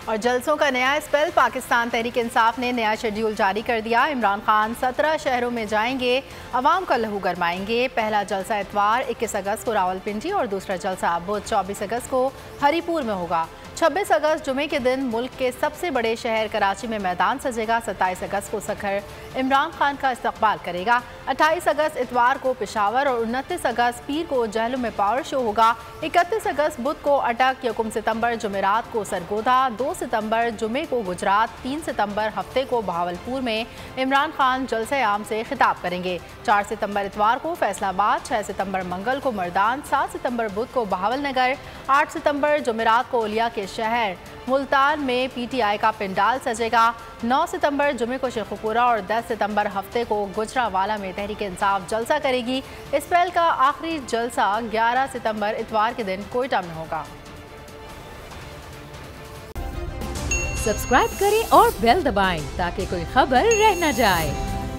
और जलसों का नया स्पेल, पाकिस्तान तहरीक इंसाफ ने नया शेड्यूल जारी कर दिया। इमरान खान 17 शहरों में जाएंगे, अवाम का लहू गरमाएंगे। पहला जलसा इतवार 21 अगस्त को रावलपिंडी और दूसरा जलसा बुध 24 अगस्त को हरीपुर में होगा। 26 अगस्त जुमे के दिन मुल्क के सबसे बड़े शहर कराची में मैदान सजेगा। 27 अगस्त को सखर इमरान खान का इस्तकबाल करेगा। 28 अगस्त इतवार को पेशावर और 29 अगस्त पीर को जहलम में पावर शो होगा। 31 अगस्त बुध को अटक, 1 सितंबर जुमेरात को सरगोदा, 2 सितंबर जुमे को गुजरात, 3 सितंबर हफ्ते को बहावलपुर में इमरान खान जलसे आम से खिताब करेंगे। 4 सितंबर इतवार को फैसलाबाद, 6 सितंबर मंगल को मर्दान, 7 सितंबर बुध को बहावल नगर, 8 सितंबर जुमेरात को ओलिया के शहर मुल्तान में PTI का पिंडाल सजेगा। 9 सितंबर जुमे को शेखुपुरा और 10 सितंबर हफ्ते को गुजरावाला में तहरीक इंसाफ जलसा करेगी। इस पहल का आखिरी जलसा 11 सितंबर इतवार के दिन कोयटा में होगा। सब्सक्राइब करें और बेल दबाएं ताकि कोई खबर रह न जाए।